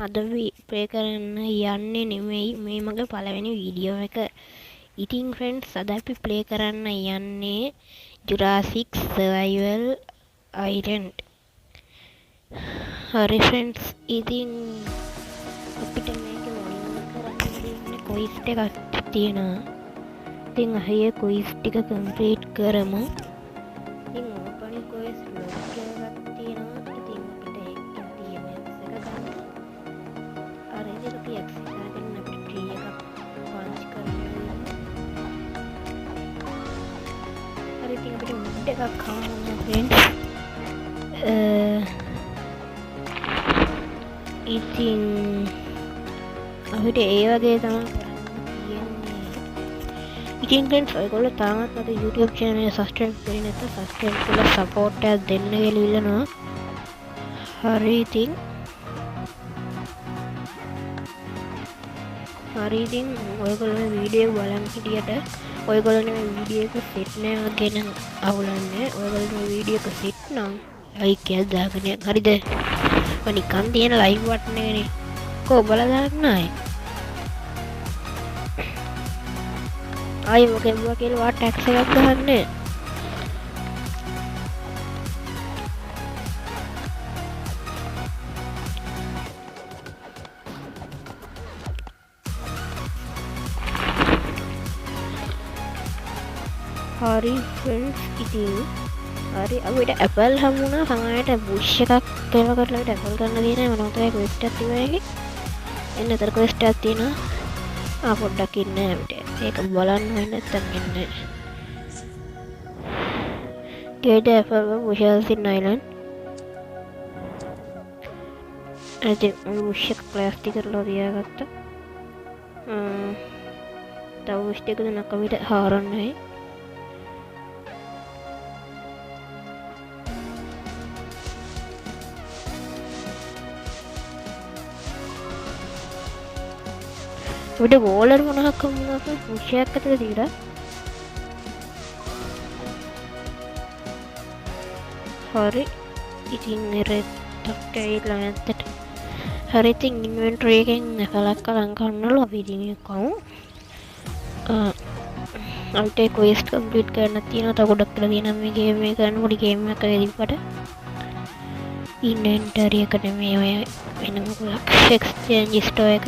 අද ප්ලේ කරන්න යන්නේ නෙමෙයි මේ මගේ පළවෙනි වීඩියෝ එක. ඉතින් ෆ්‍රෙන්ඩ්ස් අද අපි ප්ලේ කරන්න යන්නේ Jurassic Survival Island. හරි ෆ්‍රෙන්ඩ්ස් ඉතින් අපිට මේක මොනින් කරන්න දෙන්නේ ක්විස් එකක් තියෙනවා. ඉතින් අහේ ක්විස් ටික කම්ප්ලීට් කරමු. ඉතින් ඕපනින් ක්විස් ලොග් එකක් තියෙනවා. ඉතින් අපිට ඒකෙන් TMS එක ගන්න. අර ඉතින් අපි access කරගෙන අපිට tree එකක් punch කරන්න වෙනවා. හරි ඉතින් අපිට wood එකක් හම්බුනා friends. ඉතින් අපිට ඒ වගේ තමයි කරන්න තියෙන්නේ. ඉතින් friends ඔයගොල්ලෝ තාමත් මගේ YouTube channel එක subscribe කරේ නැත්නම් subscribe කරලා support එකක් දෙන්න කියලා ඉල්ලනවා. හරි ඉතින් ඔයගොල්ලෝ මේ වීඩියෝ එක බලන් හිටියට ඔයගොල්ලෝ මේ වීඩියෝ එක සෙට් නෑ ගැන අවුලන්නේ. ඔයගොල්ලෝ මේ වීඩියෝ එක සෙට් නම් ලයික් එකක් දාගෙන යන්න. හරිද? නිකන් තියෙන ලයික් බටන් එකනේ. ඔබලා දාන්න ආයි මොකෙන්ද කියලා වා ටැක්ස් එකක් ගහන්න. හරි ෆ්‍රෙන්ඩ්ස් ඉතින් හරි අපිට ඇපල් හම්බුණා. සමහරවිට බුෂ් එකක් පේව කරලා අපිට ඇපල් ගන්න තියෙනවා. මොනවද ඒ ක්වෙස්ට් එකක් තිබුණා එකේ. එන්න අතර ක්වෙස්ට් එකක් තියෙනවා. පොඩ්ඩක් ඉන්න අපිට ඒක බලන්න වෙන්නේ නැත්තම් ඉන්න. get apple bushes in island. ඉතින් බුෂ් එක ප්ලාස්ටික් කරලා තියාගත්තා. තව බුෂ් එකක දෙනක් අපිට හාරන්නේ. උඩ බෝලර් මොනවක් වුණාද පුෂයක් අතර දීලා හරි ඉතින් රෙට්ටක් ඇවිල්ලා නැත්තට හරි ඉතින් ඉන්වෙන්ටරි එකෙන් නැකලක් අරන් ගන්නලු අපි ඉතින් එකමු අපිට ක්වෙස්ට් කම්ප්ලීට් කරන්න තියෙනවා. තව ගොඩක් කියලා තියෙනවා මේ ගේම් එක කරනකොට ගේම් එක වෙදිපට ඉන්වෙන්ටරි එකට මේ ඔය වෙන මොකක් එක්ස්චේන්ජ් ස්ටෝර් එක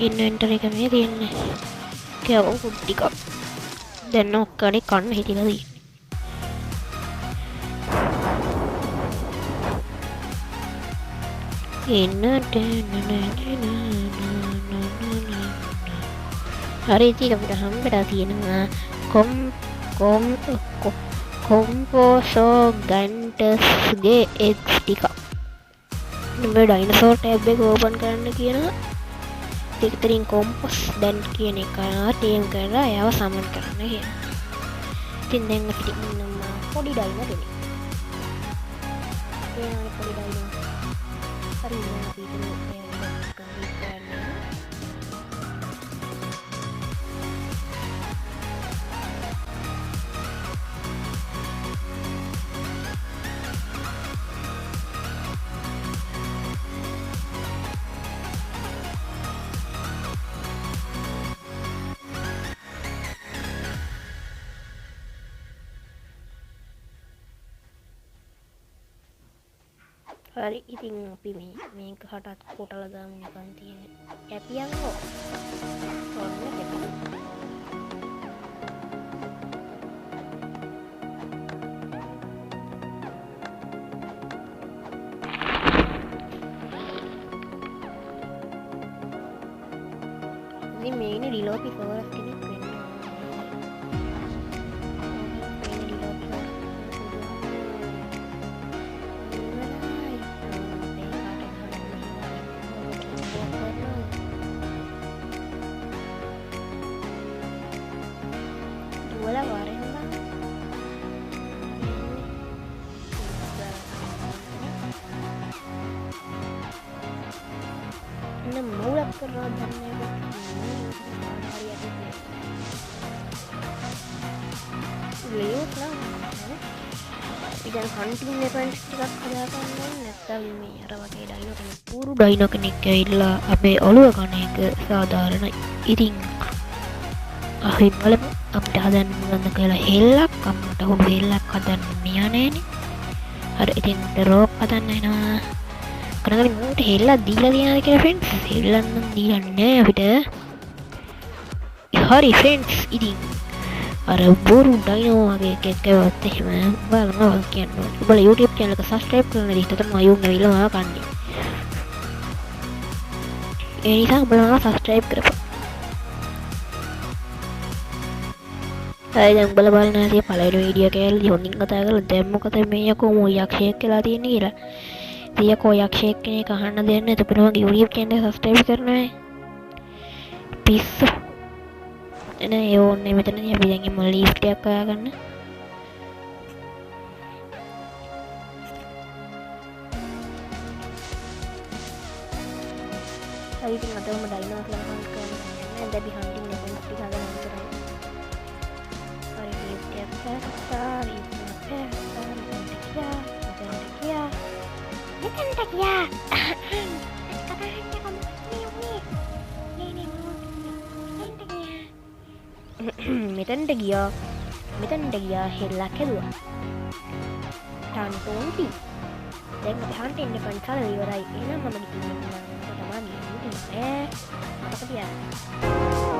ඉන්වෙන්ටරි එක මේ තියෙන්නේ. කියව ෆුඩ් ටිකක් දැන් ඔක්කොනේ කන්න හිටිලා තියෙන්නේ. හරි ඉතින් අපිට හම්බෙලා තියෙනවා කොම්පෝසෝ ගන්ටස්ගේ එග්ස් ටිකක්. මේ ඩයිනසෝර් ටැබ් එක ඕපන් කරන්න කියනවා. ඉතින් කොම්පොස් දැන් කියන එක ටීම් කරලා එයාව සමන් කරන්න කියනවා. ඉතින් දැන් අපිට ඉන්නවා පොඩි ඩයිනෝ කෙනෙක්. ඒනවනේ පොඩි ඩයිනෝ. හරි නේද අපි ඉතින් ඒක කම්ප්ලීට් කරන්න. හරි ඉතින් අපි මේක හටත් කොටලා දාමු නිකන් තියෙන කැපියන්කෝ ඔන්න කැපියන්. ඉතින් මේනේ ඩිලෝපි ෆෝරස් කෙනෙක් වෙන්න වෙන මූලක් කරනවා දන්නේ ලේවුට් නම් ඉතින් හන්ටින් ඉවෙන්ට්ස් ටිකක් හදාගන්න ඕනේ නැත්නම් මේ අර වගේ ඩයිනෝ කෙනෙක් පුරු ඩයිනෝ කෙනෙක් ඇවිල්ලා අපේ ඔළුව කන එක සාධාරණයි. ඉතින් අපි බලමු අපිට හදන්න මොනවද කියලා. හෙල්ලක් අම්මට හොරු හෙල්ලක් හදන්න මියා නෑනේ. හරි ඉතින් රෝක් හදන්න එනවා. කරගෙන මොකට හෙල්ලක් දීලා තියනද කියලා ෆ්‍රෙන්ඩ්ස්. හෙල්ලක් නම් දීලා නෑ අපිට. හරි ෆ්‍රෙන්ඩ්ස් ඉතින් අර බොරු ඩයිනෝ වගේ එකක් ඇව්වත් එහෙම බලනවා කියනවා. ඔබලා YouTube channel එක subscribe කරන දේ තමයි අයුම් ඇවිල්ලා මාව කන්නේ. ඒ නිසා ඔබලා subscribe කරපන්. හරි දැන් ඔබලා බලන්න ඇති පළවෙනි වීඩියෝ එකේදී හොඳින් කතා කරලා දැන් මොකද මේ යකෝ මෝ යක්ෂයෙක් කියලා තියෙන්නේ කියලා. ඉතින් යකෝ යක්ෂයෙක් කෙනෙක් අහන්න දෙන්න එතකොට මගේ YouTube channel එක subscribe කරනවා. පිස්සු. එනේ ඒ ඕනේ මෙතනදී අපි දැන් මේ ලිස්ට් එකක් හොයාගන්න. හරි ඉතින් අදම ඩයිනෝස් ලා හන්ට් කරන්න දැන් අපි හන්ටින් ඉවෙන්ට්ස් ටික හදන්න කරා. හරි ලිස්ට් එකක් ගත්තා. මෙතනට ගියා හෙල්ලක් හැදුවා. ටන්ටෝන්ටි දැන් හන්ටින් ඉවෙන්ට්ස් හදලා ඉවරයි. එහෙනම් මම ගිහින් තමයි ගියේ. මතක තියාගන්න.